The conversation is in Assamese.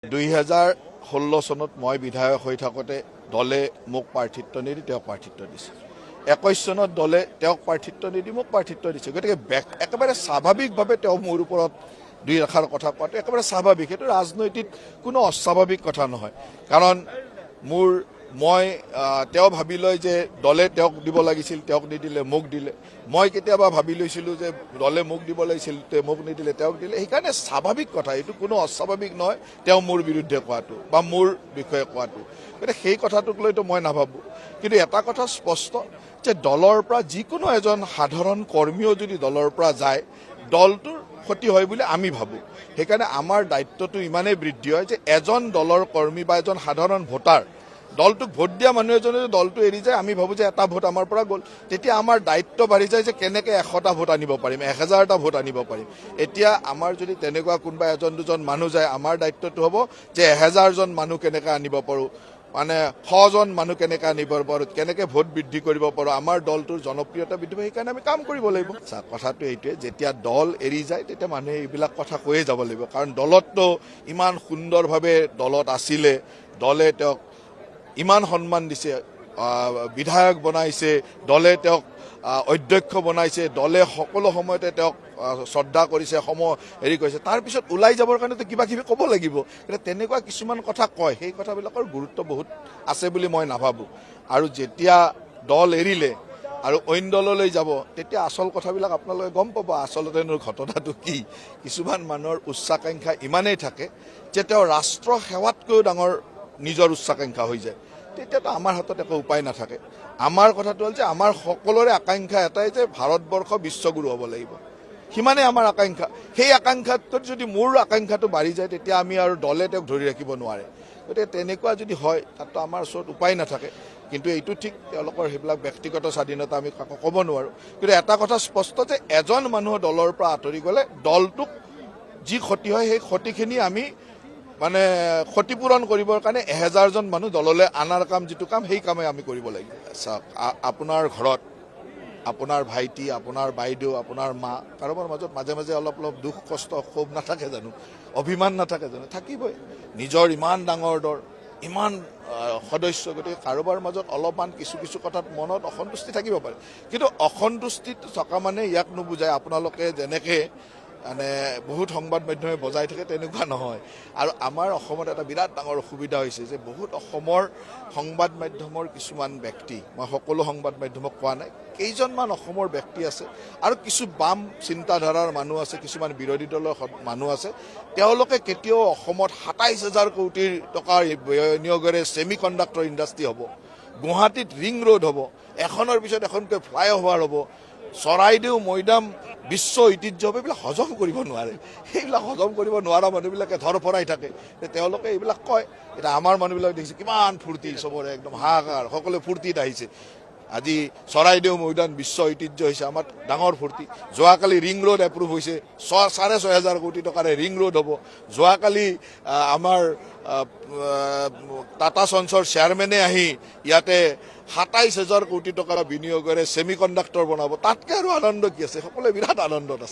2016 চনত মই বিধায়ক হৈ থাকোঁতে দলে মোক প্ৰাৰ্থিত্ব নিদি তেওঁক প্ৰাৰ্থিত্ব দিছে। 21 চনত দলে তেওঁক প্ৰাৰ্থিত্ব নিদি মোক প্ৰাৰ্থিত্ব দিছে। গতিকে একেবাৰে স্বাভাৱিকভাৱে তেওঁ মোৰ ওপৰত দুই এষাৰ কথা কোৱাটো একেবাৰে স্বাভাৱিক। সেইটো ৰাজনৈতিক কোনো অস্বাভাৱিক কথা নহয়। কাৰণ মই তেওঁ ভাবি লয় যে দলে তেওঁক দিব লাগিছিল, তেওঁক নিদিলে, মোক দিলে। মই কেতিয়াবা ভাবি লৈছিলোঁ যে দলে মোক দিব লাগিছিল, মোক নিদিলে, তেওঁক দিলে। সেইকাৰণে স্বাভাৱিক কথা, এইটো কোনো অস্বাভাৱিক নহয় তেওঁ মোৰ বিৰুদ্ধে কোৱাটো বা মোৰ বিষয়ে কোৱাটো। গতিকে সেই কথাটোক লৈতো মই নাভাবোঁ। কিন্তু এটা কথা স্পষ্ট যে দলৰ পৰা যিকোনো এজন সাধাৰণ কৰ্মীও যদি দলৰ পৰা যায়, দলটোৰ ক্ষতি হয় বুলি আমি ভাবোঁ। সেইকাৰণে আমাৰ দায়িত্বটো ইমানেই বৃদ্ধি হয় যে এজন দলৰ কৰ্মী বা এজন সাধাৰণ ভোটাৰ, দলটোক ভোট দিয়া মানুহ এজনে যদি দলটো এৰি যায়, আমি ভাবোঁ যে এটা ভোট আমাৰ পৰা গ'ল। তেতিয়া আমাৰ দায়িত্ব বাঢ়ি যায় যে কেনেকৈ 100টা ভোট আনিব পাৰিম, 1000টা ভোট আনিব পাৰিম। এতিয়া আমাৰ যদি তেনেকুৱা কোনোবা এজন দুজন মানুহ যায়, আমাৰ দায়িত্বটো হ'ব যে 1000জন মানুহ কেনেকৈ আনিব পাৰোঁ, মানে 100জন মানুহ কেনেকৈ আনিব পাৰোঁ, কেনেকৈ ভোট বৃদ্ধি কৰিব পাৰোঁ, আমাৰ দলটোৰ জনপ্ৰিয়তা বৃদ্ধি পায়। সেইকাৰণে আমি কাম কৰিব লাগিব। কথাটো এইটোৱে, যেতিয়া দল এৰি যায় তেতিয়া মানুহে এইবিলাক কথা কৈয়ে যাব লাগিব। কাৰণ দলততো ইমান সুন্দৰভাৱে দলত আছিলে, দলে তেওঁক ইমান সন্মান দিছে, বিধায়ক বনাইছে, দলে তেওঁক অধ্যক্ষ বনাইছে, দলে সকলো সময়তে তেওঁক শ্ৰদ্ধা কৰিছে, হেৰি কৰিছে। তাৰপিছত ওলাই যাবৰ কাৰণেতো কিবা কিবি ক'ব লাগিব। কিন্তু তেনেকুৱা কিছুমান কথা কয়, সেই কথাবিলাকৰ গুৰুত্ব বহুত আছে বুলি মই নাভাবোঁ। আৰু যেতিয়া দল এৰিলে আৰু অইন দললৈ যাব, তেতিয়া আচল কথাবিলাক আপোনালোকে গম পাব। আচলতেনো ঘটনাটো কি, কিছুমান মানুহৰ উচ্চাকাংক্ষা ইমানেই থাকে যে তেওঁ ৰাষ্ট্ৰ সেৱাতকৈও ডাঙৰ নিজৰ উচ্চাকাংক্ষা হৈ যায়। তেতিয়াতো আমাৰ হাতত একো উপায় নাথাকে। আমাৰ কথাটো হ'ল যে আমাৰ সকলোৰে আকাংক্ষা এটাই যে ভাৰতবৰ্ষ বিশ্বগুৰু হ'ব লাগিব, সিমানেই আমাৰ আকাংক্ষা। সেই আকাংক্ষাটোত যদি মোৰ আকাংক্ষাটো বাঢ়ি যায়, তেতিয়া আমি আৰু দলে তেওঁক ধৰি ৰাখিব নোৱাৰে। গতিকে তেনেকুৱা যদি হয়, তাততো আমাৰ ওচৰত উপায় নাথাকে। কিন্তু এইটো ঠিক, তেওঁলোকৰ সেইবিলাক ব্যক্তিগত স্বাধীনতা, আমি কাকো ক'ব নোৱাৰোঁ। কিন্তু এটা কথা স্পষ্ট যে এজন মানুহ দলৰ পৰা আঁতৰি গ'লে দলটোক যি ক্ষতি হয়, সেই ক্ষতিখিনি আমি মানে ক্ষতিপূৰণ কৰিবৰ কাৰণে 1000জন মানুহ দললৈ অনাৰ কাম, যিটো কাম, সেই কামেই আমি কৰিব লাগিব। চাওক, আপোনাৰ ঘৰত আপোনাৰ ভাইটি, আপোনাৰ বাইদেউ, আপোনাৰ মা, কাৰোবাৰ মাজত মাজে মাজে অলপ অলপ দুখ কষ্ট ক্ষোভ নাথাকে জানো, অভিমান নাথাকে জানো? থাকিবই। নিজৰ ইমান ডাঙৰ দল, ইমান সদস্য, গতিকে কাৰোবাৰ মাজত অলপমান কিছু কিছু কথাত মনত অসন্তুষ্টি থাকিব পাৰে। কিন্তু অসন্তুষ্টি থকা মানে ইয়াক নুবুজায় আপোনালোকে যেনেকৈ মানে বহুত সংবাদ মাধ্যমে বজাই থাকে, তেনেকুৱা নহয়। আৰু আমাৰ অসমত এটা বিৰাট ডাঙৰ অসুবিধা হৈছে যে বহুত অসমৰ সংবাদ মাধ্যমৰ কিছুমান ব্যক্তি, মই সকলো সংবাদ মাধ্যমক কোৱা নাই, কেইজনমান অসমৰ ব্যক্তি আছে আৰু কিছু বাম চিন্তাধাৰাৰ মানুহ আছে, কিছুমান বিৰোধী দলৰ মানুহ আছে, তেওঁলোকে কেতিয়াও অসমত 27,000 কোটি টকাৰ বিনিয়োগেৰে ছেমি কণ্ডাক্টৰ ইণ্ডাষ্ট্ৰী হ'ব, গুৱাহাটীত ৰিং ৰোড হ'ব, এখনৰ পিছত এখনকৈ ফ্লাইঅভাৰ হ'ব, চৰাইদেউ মৈদাম বিশ্ব ঐতিহ্য হ'ব, এইবিলাক হজম কৰিব নোৱাৰে। সেইবিলাক হজম কৰিব নোৱাৰা মানুহবিলাকে ধৰফৰাই থাকে, তেওঁলোকে এইবিলাক কয়। এতিয়া আমাৰ মানুহবিলাক দেখিছে কিমান ফূৰ্তি, চবৰে একদম হাহাকাৰ, সকলোৱে ফূৰ্তিত আহিছে। আজি চৰাইদেউ মৈদাম বিশ্ব ঐতিহ্য হৈছে, আমাৰ ডাঙৰ ফূৰ্তি। যোৱাকালি ৰিং ৰোড এপ্ৰুভ হৈছে, 6,500 কোটি টকাৰে ৰিং ৰোড হ'ব। যোৱাকালি আমাৰ টাটা চন্সৰ চেয়াৰমেনে আহি ইয়াতে 27,000 কোটি টকাৰ বিনিয়োগেৰে ছেমি কণ্ডাক্টৰ বনাব। তাতকৈ আৰু আনন্দ কি আছে? সকলোৱে বিৰাট আনন্দত আছে।